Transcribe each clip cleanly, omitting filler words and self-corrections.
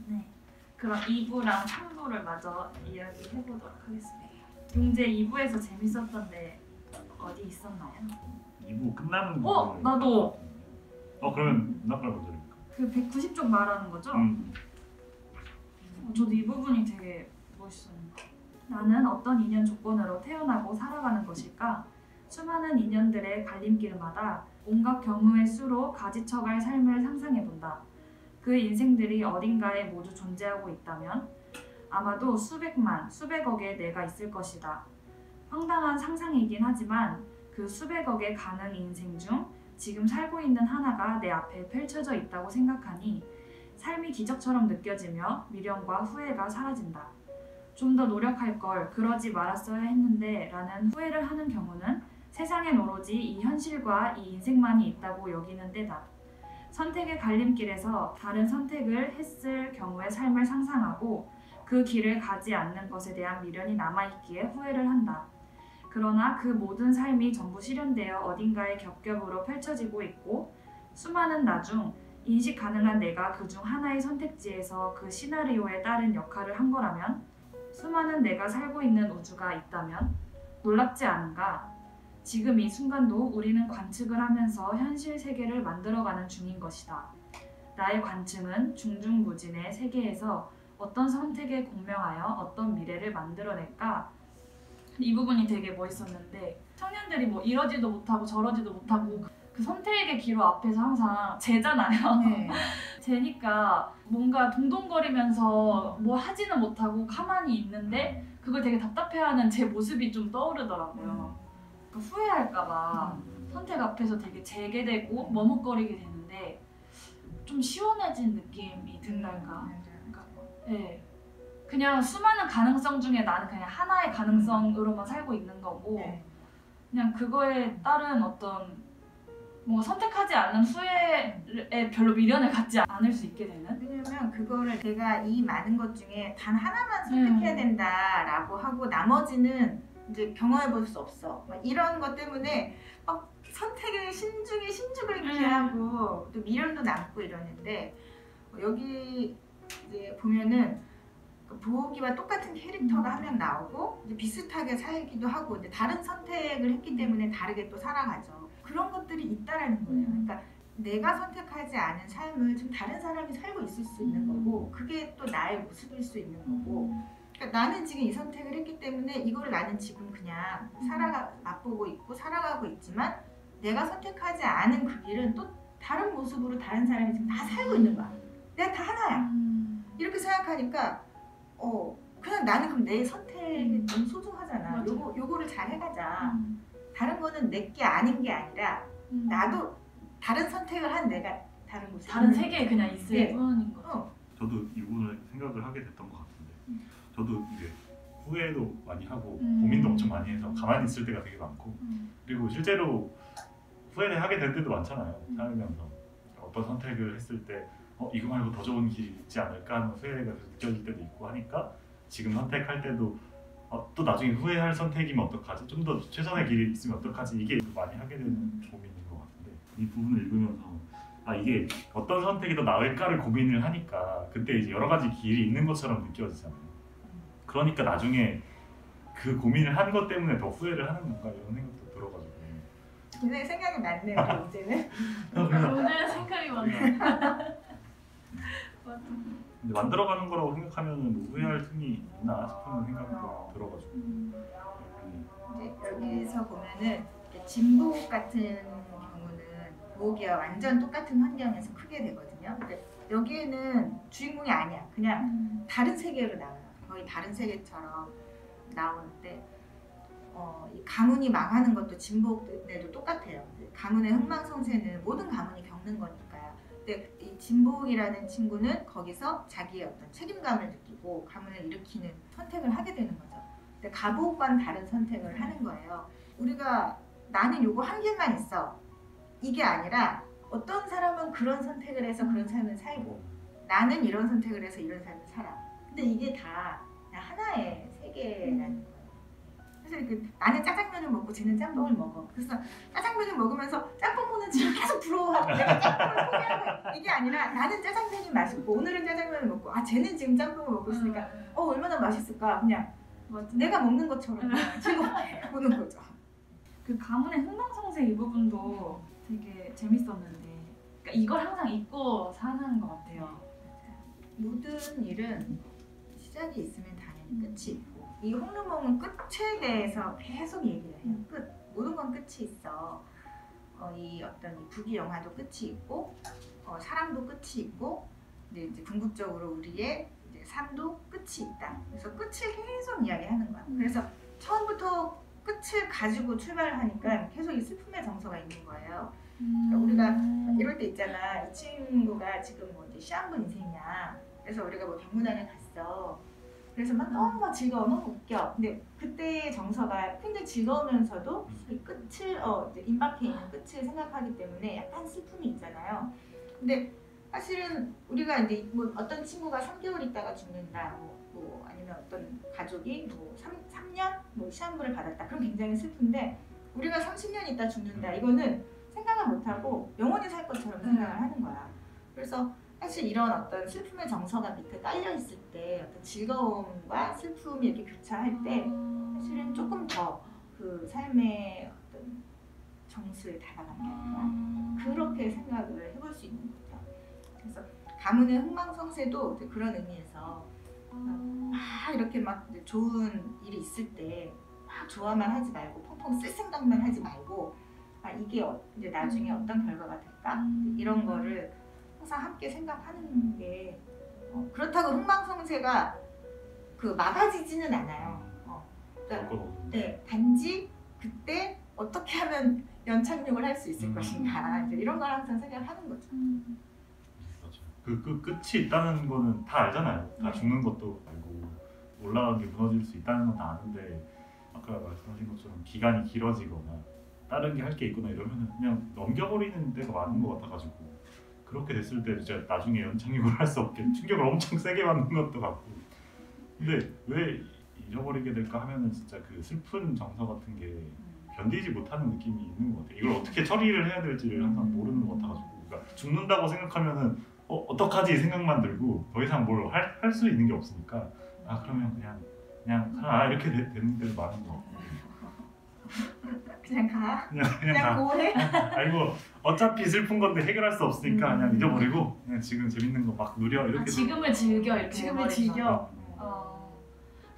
네. 그럼 2부랑 3부를 마저 이야기해보도록 하겠습니다. 용재 2부에서 재밌었던데 어디 있었나요? 2부 끝나는 거. 나도. 그러면 누나 걸 먼저 해볼까? 그 190쪽 말하는 거죠? 저도 이 부분이 되게 멋있었는데. 나는 어떤 인연 조건으로 태어나고 살아가는 것일까? 수많은 인연들의 갈림길마다 온갖 경우의 수로 가지쳐갈 삶을 상상해본다. 그 인생들이 어딘가에 모두 존재하고 있다면 아마도 수백만, 수백억의 내가 있을 것이다. 황당한 상상이긴 하지만 그 수백억의 가능 인생 중 지금 살고 있는 하나가 내 앞에 펼쳐져 있다고 생각하니 삶이 기적처럼 느껴지며 미련과 후회가 사라진다. 좀 더 노력할 걸, 그러지 말았어야 했는데 라는 후회를 하는 경우는 세상엔 오로지 이 현실과 이 인생만이 있다고 여기는 때다. 선택의 갈림길에서 다른 선택을 했을 경우의 삶을 상상하고 그 길을 가지 않는 것에 대한 미련이 남아있기에 후회를 한다. 그러나 그 모든 삶이 전부 실현되어 어딘가에 겹겹으로 펼쳐지고 있고 수많은 나 중 인식 가능한 내가 그 중 하나의 선택지에서 그 시나리오에 따른 역할을 한 거라면 수많은 내가 살고 있는 우주가 있다면 놀랍지 않은가? 지금 이 순간도 우리는 관측을 하면서 현실 세계를 만들어가는 중인 것이다. 나의 관측은 중중무진의 세계에서 어떤 선택에 공명하여 어떤 미래를 만들어낼까? 이 부분이 되게 멋있었는데 청년들이 뭐 이러지도 못하고 저러지도 못하고 그 선택의 기로 앞에서 항상 재잖아요. 네. 재니까 뭔가 동동거리면서 뭐 하지는 못하고 가만히 있는데 그걸 되게 답답해하는 제 모습이 좀 떠오르더라고요. 그러니까 후회할까봐 선택 앞에서 되게 재게 되고 머뭇거리게 되는데 좀 시원해진 느낌이 든달까. 그러니까, 네. 그냥 수많은 가능성 중에 나는 그냥 하나의 가능성으로만 살고 있는 거고 그냥 그거에 따른 어떤 뭔가 선택하지 않은 후회에 별로 미련을 갖지 않을 수 있게 되는? 왜냐면 그거를 내가 이 많은 것 중에 단 하나만 선택해야 된다라고 하고 나머지는 이제 경험해 볼 수 없어. 막 이런 것 때문에 막 선택에 신중에 신중을 기하고 또 미련도 남고 이러는데 여기 이제 보면은 부호기와 똑같은 캐릭터가 한 명 나오고 이제 비슷하게 살기도 하고 근데 다른 선택을 했기 때문에 다르게 또 살아가죠. 그런 것들이 있다라는 거예요. 그러니까 내가 선택하지 않은 삶을 좀 다른 사람이 살고 있을 수 있는 거고 그게 또 나의 모습일 수 있는 거고 그러니까 나는 지금 이 선택을 했기 때문에 이걸 나는 지금 그냥 맛보고 있고 살아가고 있지만 내가 선택하지 않은 그 길은 또 다른 모습으로 다른 사람이 지금 다 살고 있는 거야. 내가 다 하나야. 이렇게 생각하니까 그냥 나는 그럼 내 선택이 너무 소중하잖아. 요거를 잘 해가자. 다른 거는 내 게 아닌 게 아니라 나도 다른 선택을 한 내가 다른 모습. 다른 세계에 그냥 있을 뿐인 거죠. 저도 이 부분을 생각을 하게 됐던 것 같은데 저도 이제 후회도 많이 하고 고민도 엄청 많이 해서 가만히 있을 때가 되게 많고 그리고 실제로 후회를 하게 될 때도 많잖아요. 살면서 어떤 선택을 했을 때 이거 말고 더 좋은 길이 있지 않을까 하는 후회가 느껴질 때도 있고 하니까 지금 선택할 때도 또 나중에 후회할 선택이면 어떡하지? 좀 더 최선의 길이 있으면 어떡하지? 이게 많이 하게 되는 고민인 것 같은데 이 부분을 읽으면서 이게 어떤 선택이 더 나을까를 고민을 하니까 그때 이제 여러 가지 길이 있는 것처럼 느껴지잖아요. 그러니까 나중에 그 고민을 한 것 때문에 더 후회를 하는 건가 이런 생각도 들어가지고 굉장히 생각이 많네요. 이제는 오늘 생각이 많네. 근데 만들어가는 거라고 생각하면 후회할 틈이 있나 싶은 생각도 들어가지고 이제 여기서 보면은 진복 같은 경우는 부호기와 완전 똑같은 환경에서 크게 되거든요. 근데 여기에는 주인공이 아니야. 그냥 다른 세계로 나와요. 거의 다른 세계처럼 나오는데 이 가문이 망하는 것도 진복에도 똑같아요. 가문의 흥망성쇠는 모든 가문이 겪는 거니까요. 근데 이 진복이라는 친구는 거기서 자기의 어떤 책임감을 느끼고 가문을 일으키는 선택을 하게 되는 거죠. 근데 가복과는 다른 선택을 하는 거예요. 우리가 나는 요거 한 길만 있어. 이게 아니라 어떤 사람은 그런 선택을 해서 그런 삶을 살고 나는 이런 선택을 해서 이런 삶을 살아. 근데 이게 다 하나의 세계라는 거예요. 사실 나는 짜장면을 먹고 쟤는 짬뽕을 먹어. 그래서 짜장면을 먹으면서 짬뽕 먹는 친구 계속 부러워하고 내가 짬뽕을 포기하는 거야. 이게 아니라 나는 짜장면이 맛있고 오늘은 짜장면을 먹고 쟤는 지금 짬뽕을 먹고 있으니까 얼마나 맛있을까. 그냥 내가 먹는 것처럼 그냥 즐겁게 보는 거죠. 그 가문의 흥망성쇠 이 부분도 되게 재밌었는데 그러니까 이걸 항상 잊고 사는 것 같아요. 모든 일은 시작이 있으면 당연히 끝이 있고 이 홍루몽은 끝에 대해서 계속 얘기를 해요. 끝. 모든 건 끝이 있어. 이 어떤 이 부귀 영화도 끝이 있고 사랑도 끝이 있고 근데 이제 궁극적으로 우리의 이제 삶도 끝이 있다. 그래서 끝을 계속 이야기하는 거야. 그래서 처음부터 끝을 가지고 출발을 하니까 계속 이 슬픔의 정서가 있는 거예요. 그러니까 우리가 이럴 때 있잖아. 이 친구가 지금 뭐 이제 시한부 인생이야. 그래서 우리가 뭐 병문안에 갔어. 그래서 막 너무 즐거워, 너무 웃겨. 근데 그때의 정서가 굉장히 즐거우면서도 이 끝을 이제 임박해 있는 끝을 생각하기 때문에 약간 슬픔이 있잖아요. 근데 사실은 우리가 이제 뭐 어떤 친구가 3개월 있다가 죽는다, 뭐 아니면 어떤 가족이 뭐 3년 뭐 시한부를 받았다. 그럼 굉장히 슬픈데 우리가 30년 있다 죽는다. 이거는 생각을 못하고 영원히 살 것처럼 생각을 하는 거야. 그래서 사실 이런 어떤 슬픔의 정서가 밑에 깔려 있을 때 어떤 즐거움과 슬픔이 이렇게 교차할 때 사실은 조금 더 그 삶의 어떤 정수에 다가가는 게 아니라 그렇게 생각을 해볼 수 있는 거죠. 그래서 가문의 흥망성쇠도 그런 의미에서 이렇게 막 좋은 일이 있을 때 막 좋아만 하지 말고 펑펑 쓸 생각만 하지 말고 이게 이제 나중에 어떤 결과가 될까 이런 거를 항상 함께 생각하는 게 그렇다고 흥망성쇠가 막아지지는 않아요. 그러니까, 네, 단지 그때 어떻게 하면 연착륙을 할 수 있을 것인가 이제 이런 걸 항상 생각하는 거죠. 맞아. 그 끝이 있다는 거는 다 알잖아요. 다 죽는 것도 알고 올라간 게 무너질 수 있다는 건 다 아는데 아까 말씀하신 것처럼 기간이 길어지거나 다른 게 할 게 있거나 이러면 그냥 넘겨버리는 데가 많은 것 같아가지고 그렇게 됐을 때 진짜 나중에 연착륙을 할 수 없게 충격을 엄청 세게 받는 것도 같고 근데 왜 잊어버리게 될까 하면은 진짜 그 슬픈 정서 같은 게 견디지 못하는 느낌이 있는 것 같아요. 이걸 어떻게 처리를 해야 될지를 항상 모르는 것 같아가지고 그러니까 죽는다고 생각하면은 어떡하지 생각만 들고 더 이상 뭘 할 수 있는 게 없으니까 그러면 그냥 이렇게 되는 데도 많은 것 같고 그냥 가? 그냥 고해? 아이고 어차피 슬픈 건데 해결할 수 없으니까 그냥 잊어버리고 그냥 지금 재밌는 거 막 누려 이렇게 지금을 즐겨 이렇게 지금을 해버리죠. 즐겨.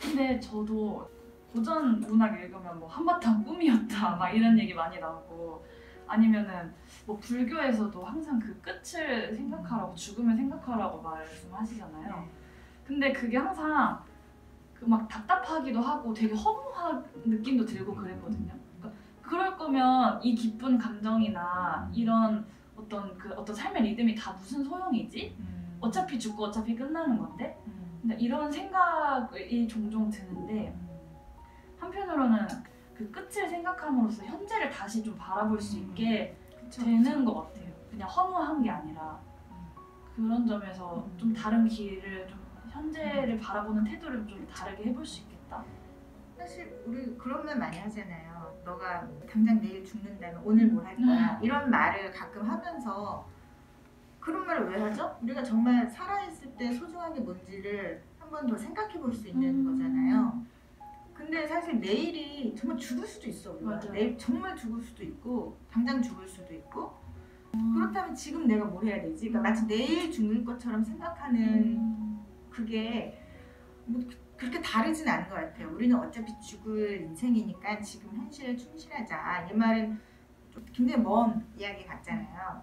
근데 저도 고전 문학 읽으면 뭐 한바탕 꿈이었다 막 이런 얘기 많이 나오고 아니면은 뭐 불교에서도 항상 그 끝을 생각하라고 죽음을 생각하라고 말씀하시잖아요. 근데 그게 항상 그 막 답답하기도 하고 되게 허무한 느낌도 들고 그랬거든요. 그러니까 그럴 거면 이 기쁜 감정이나 이런 어떤 삶의 리듬이 다 무슨 소용이지? 어차피 죽고 어차피 끝나는 건데. 근데 이런 생각이 종종 드는데 한편으로는 그 끝을 생각함으로써 현재를 다시 좀 바라볼 수 있게 되는 것 같아요. 그냥 허무한 게 아니라 그런 점에서 좀 다른 길을 좀 현재를 바라보는 태도를 좀 다르게 해볼 수 있겠다. 사실 우리 그런 말 많이 하잖아요. 너가 당장 내일 죽는다면 오늘 뭘 할 거야? 이런 말을 가끔 하면서 그런 말을 왜 하죠? 우리가 정말 살아있을 때 소중한 게 뭔지를 한 번 더 생각해 볼 수 있는 거잖아요. 근데 사실 내일이 정말 죽을 수도 있어. 우리가. 내일 정말 죽을 수도 있고 당장 죽을 수도 있고 그렇다면 지금 내가 뭘 해야 되지? 그러니까 마치 내일 죽을 것처럼 생각하는 그게 뭐 그렇게 다르진 않은 것 같아요. 우리는 어차피 죽을 인생이니까 지금 현실에 충실하자. 이 말은 좀 굉장히 먼 이야기 같잖아요.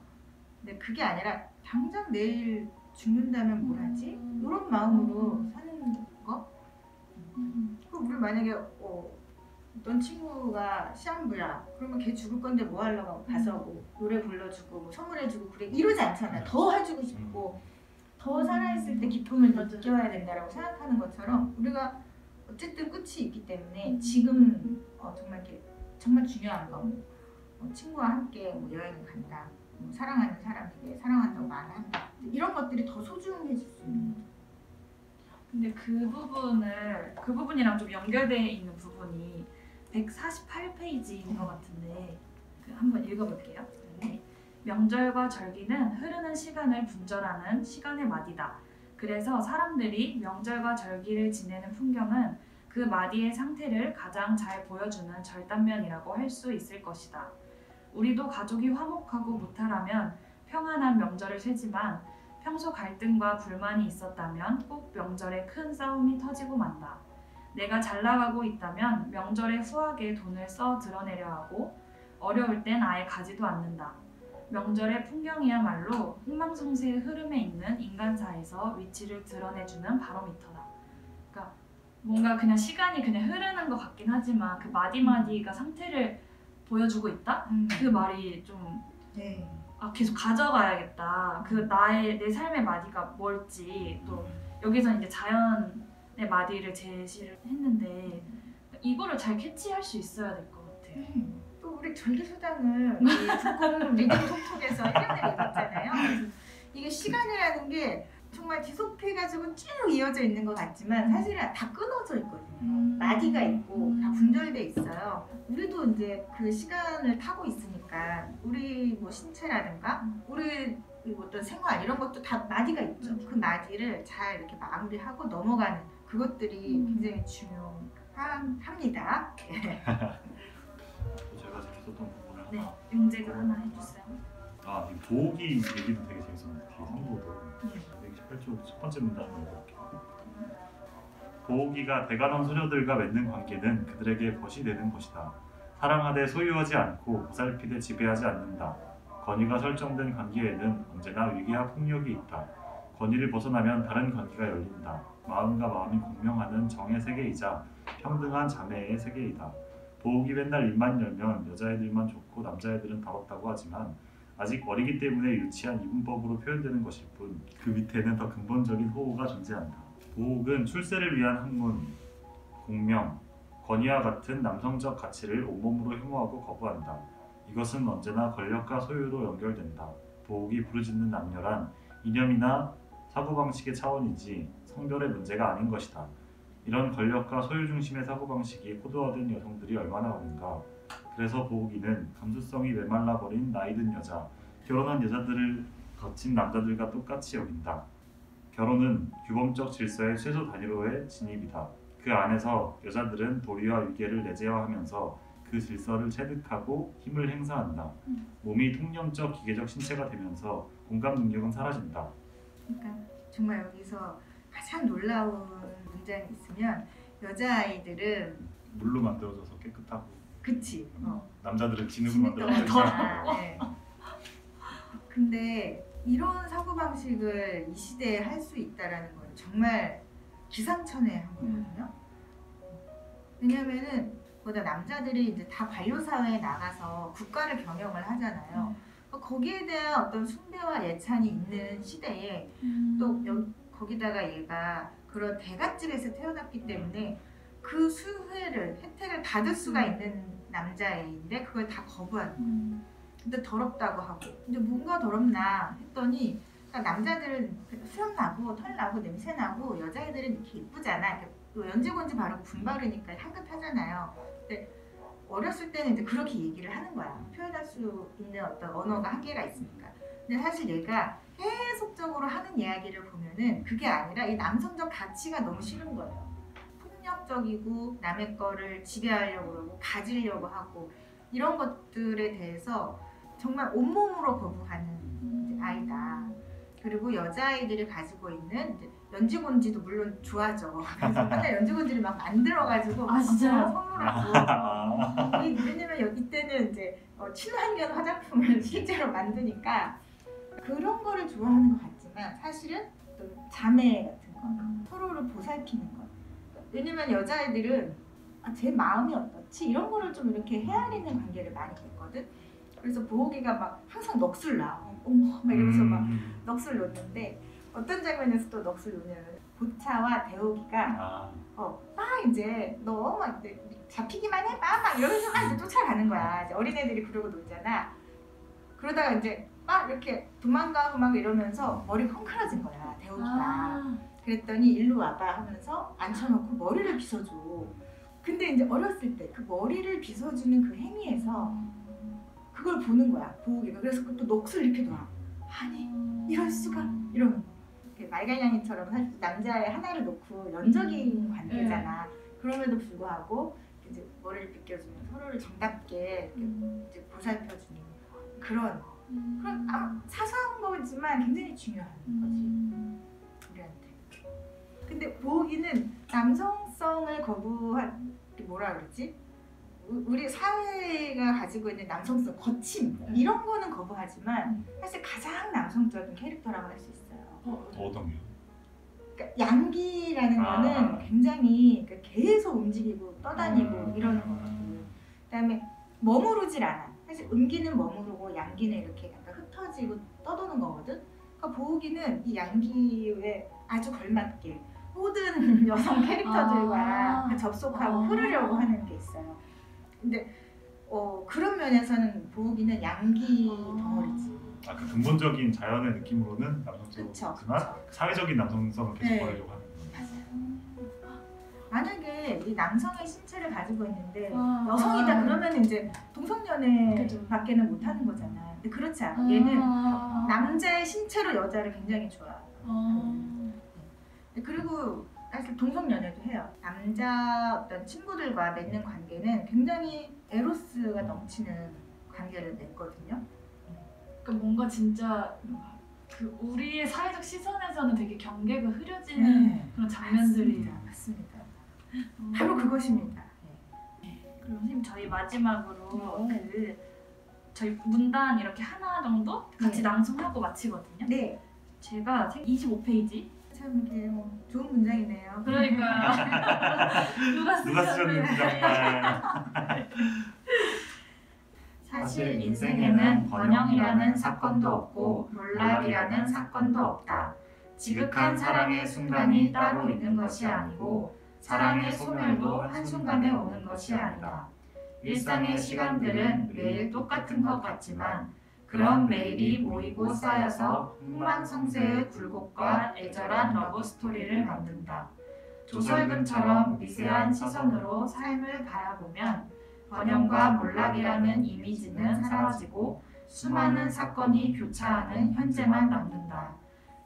근데 그게 아니라 당장 내일 죽는다면 뭘 하지? 이런 마음으로 사는 거? 그럼 우리 만약에 어떤 친구가 시한부야. 그러면 걔 죽을 건데 뭐 하려고 가서 뭐 노래 불러주고 뭐 선물해주고 그래 이러지 않잖아요. 더 해주고 싶고 더 살아있을 때 기쁨을 느껴야 된다라고 생각하는 것처럼 우리가 어쨌든 끝이 있기 때문에 지금 정말 중요한 거 친구와 함께 뭐 여행을 간다. 사랑하는 사람에게 사랑한다고 말을 한다. 이런 것들이 더 소중해질 수 있는 거죠. 근데 그 부분이랑 좀 연결되어 있는 부분이 148페이지인 것 같은데 한번 읽어볼게요. 네. 명절과 절기는 흐르는 시간을 분절하는 시간의 마디다. 그래서 사람들이 명절과 절기를 지내는 풍경은 그 마디의 상태를 가장 잘 보여주는 절단면이라고 할 수 있을 것이다. 우리도 가족이 화목하고 무탈하면 평안한 명절을 세지만 평소 갈등과 불만이 있었다면 꼭 명절에 큰 싸움이 터지고 만다. 내가 잘 나가고 있다면 명절에 후하게 돈을 써 드러내려 하고 어려울 땐 아예 가지도 않는다. 명절의 풍경이야말로 흥망성쇠의 흐름에 있는 인간사에서 위치를 드러내주는 바로미터다. 그러니까 뭔가 그냥 시간이 그냥 흐르는 것 같긴 하지만 그 마디마디가 상태를 보여주고 있다? 그 말이 좀 네. 계속 가져가야겠다. 그 내 삶의 마디가 뭘지 또 여기서 이제 자연의 마디를 제시를 했는데 이거를 잘 캐치할 수 있어야 될 것 같아요. 또 우리 절기수당을 북공 리딩 톡톡에서 1년을 읽었잖아요. 그래서 이게 시간이라는 게 정말 지속해가지고 쭉 이어져 있는 것 같지만 사실은 다 끊어져 있거든요. 마디가 있고 다 분절돼 있어요. 우리도 이제 그 시간을 타고 있으니까 우리 뭐 신체라든가 우리 어떤 생활 이런 것도 다 마디가 있죠. 그 마디를 잘 이렇게 마무리하고 넘어가는 그것들이 굉장히 중요합니다. 제가 썼던 부분을 네, 용재가 하나 해주세요. 이 보호기 얘기도 되게 재밌었는데 뒤에 성도도 128쪽 첫 번째 문단을 읽어볼게요. 보호기가 대간원 소녀들과 맺는 관계는 그들에게 벗이 되는 것이다. 사랑하되 소유하지 않고 보살피되 지배하지 않는다. 권위가 설정된 관계에는 언제나 위계와 폭력이 있다. 권위를 벗어나면 다른 관계가 열린다. 마음과 마음이 공명하는 정의 세계이자 평등한 자매의 세계이다. 보호기 맨날 입만 열면 여자애들만 좋고 남자애들은 더럽다고 하지만 아직 어리기 때문에 유치한 이분법으로 표현되는 것일 뿐 그 밑에는 더 근본적인 호호가 존재한다. 보호는 출세를 위한 학문, 공명, 권위와 같은 남성적 가치를 온몸으로 혐오하고 거부한다. 이것은 언제나 권력과 소유로 연결된다. 보호기 부르짖는 남녀란 이념이나 사고방식의 차원이지 성별의 문제가 아닌 것이다. 이런 권력과 소유 중심의 사고방식이 코드화된 여성들이 얼마나 많은가. 그래서 보호기는 감수성이 메말라버린 나이든 여자, 결혼한 여자들을 거친 남자들과 똑같이 여긴다. 결혼은 규범적 질서의 최소 단위로의 진입이다. 그 안에서 여자들은 도리와 위계를 내재화하면서 그 질서를 체득하고 힘을 행사한다. 몸이 통념적 기계적 신체가 되면서 공감 능력은 사라진다. 그러니까 정말 여기서 가장 놀라운 문장이 있으면 여자아이들은 물로 만들어져서 깨끗하고 그치 남자들은 진흙으로 만들어져서 네. 근데 이런 사고방식을 이 시대에 할 수 있다라는 건 정말 기상천외한 거거든요. 왜냐면은 남자들이 이제 다 관료사회에 나가서 국가를 경영을 하잖아요. 거기에 대한 어떤 숭배와 예찬이 있는 시대에 또 거기다가 얘가 그런 대갓집에서 태어났기 때문에 그 수혜를 혜택을 받을 수가 있는 남자애인데 그걸 다 거부하는. 근데 더럽다고 하고 이제 뭔가 더럽나 했더니 남자들은 수염 나고 털 나고 냄새 나고 여자애들은 이렇게 이쁘잖아. 연지곤지 바르고 분 바르니까 향긋하잖아요. 근데 어렸을 때는 이제 그렇게 얘기를 하는 거야. 표현할 수 있는 어떤 언어가 한계가 있으니까. 근데 사실 얘가 계속적으로 하는 이야기를 보면은 그게 아니라 이 남성적 가치가 너무 싫은 거예요. 폭력적이고 남의 거를 지배하려고 그러고 가지려고 하고 이런 것들에 대해서 정말 온몸으로 거부하는 아이다. 그리고 여자아이들이 가지고 있는 이제 연지곤지도 물론 좋아져. 그래서 맨날 연지곤지를 막 만들어가지고 진짜요? 선물하고. 왜냐면 이때는 이제 친환경 화장품을 실제로 만드니까 그런 거를 좋아하는 것 같지만 사실은 또 자매 같은 거, 서로를 보살피는 거. 왜냐면 여자애들은 제 마음이 어떻지? 이런 거를 좀 이렇게 헤아리는 관계를 많이 했거든. 그래서 보호기가 막 항상 넋을 놔. 어머 막 이러면서 막 넋을 놓는데 어떤 장면에서 또 넋을 놓냐면 보차와 대호기가 막 이제 너 막 잡히기만 해봐 막 이러면서 막 이제 쫓아가는 거야. 이제 어린애들이 그러고 놀잖아. 그러다가 이제 막 이렇게 도망가고 막 이러면서 머리가 헝클어진 거야 대호기가. 그랬더니 일로 와봐 하면서 앉혀놓고 머리를 빗어줘. 근데 이제 어렸을 때 그 머리를 빗어주는 그 행위에서 그걸 보는 거야, 보호기가. 그래서 그것도 넋을 이렇게 놔. 아니 이럴 수가, 이러는 거. 말갈량이처럼 사실 남자의 하나를 놓고 연적인 관계잖아. 그럼에도 불구하고 이제 머리를 빗겨주면 서로를 정답게 이렇게 이제 보살펴주는 그런 사소한 거지만 굉장히 중요한 거지 우리한테. 근데 보호기는 남성성을 거부한, 뭐라 그러지? 우리 사회가 가지고 있는 남성성, 거침 이런 거는 거부하지만 사실 가장 남성적인 캐릭터라고 할 수 있어요. 어떤 게? 그러니까 양기라는 거는 굉장히 계속 움직이고 떠다니고 이러는 거거든. 그다음에 머무르질 않아. 사실 음기는 머무르고 양기는 이렇게 약간 흩어지고 떠도는 거거든. 그러니까 보호기는 이 양기에 아주 걸맞게 모든 여성 캐릭터들과 접속하고 흐르려고 하는 게 있어요. 근데 그런 면에서는 보호기는 양기 덩어리지. 그 근본적인 자연의 느낌으로는 남성성이지만 사회적인 남성성을 계속 보여주려고 하는 거예요. 맞아요. 만약에 이 남성의 신체를 가지고 있는데 여성이다 그러면 이제 동성연애밖에는 못 하는 거잖아. 근데 그렇지 않아. 얘는 남자의 신체로 여자를 굉장히 좋아하고. 그리고 사실 동성연애도 해요. 남자 어떤 친구들과 맺는 관계는 굉장히 에로스가 넘치는 관계를 맺거든요. 그러니까 뭔가 진짜 그 우리의 사회적 시선에서는 되게 경계가 흐려지는 그런 장면들이 맞습니다. 바로 그것입니다. 그럼 선생님 저희 마지막으로 그 저희 문단 이렇게 하나 정도 같이 낭송하고 마치거든요. 네. 제가 25페이지 참 이게 좋은 문장이네요. 그러니까요. 누가 쓰셨는지 정말. 사실 인생에는 번영이라는 사건도 없고 몰락이라는 사건도 없다. 지극한 사랑의 순간이 따로 있는 것이 아니고 사랑의 소멸도 한순간에 오는 것이 아니다. 일상의 시간들은 매일 똑같은 것 같지만 그런 매일이 모이고 쌓여서 흥망성쇠의 굴곡과 애절한 러브스토리를 만든다. 조설금처럼 미세한 시선으로 삶을 바라보면 번영과 몰락이라는 이미지는 사라지고 수많은 사건이 교차하는 현재만 남는다.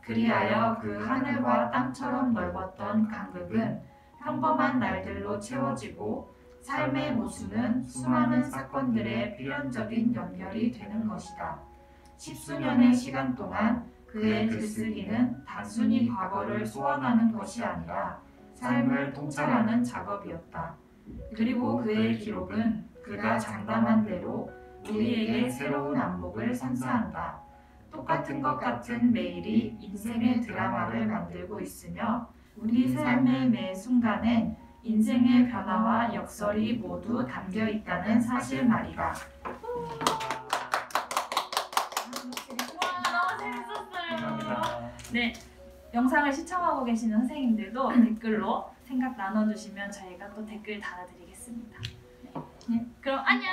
그리하여 그 하늘과 땅처럼 넓었던 간극은 평범한 날들로 채워지고 삶의 모순은 수많은 사건들의 필연적인 연결이 되는 것이다. 십수년의 시간 동안 그의 글쓰기는 단순히 과거를 소환하는 것이 아니라 삶을 통찰하는 작업이었다. 그리고 그의 기록은 그가 장담한 대로 우리에게 새로운 안목을 선사한다. 똑같은 것 같은 매일이 인생의 드라마를 만들고 있으며 우리 삶의 매 순간에 인생의 변화와 역설이 모두 담겨 있다는 사실 말이다. 와, 너무 재밌었어요. 네, 영상을 시청하고 계시는 선생님들도 댓글로 생각 나눠주시면 저희가 또 댓글 달아드리겠습니다. 네, 그럼 안녕.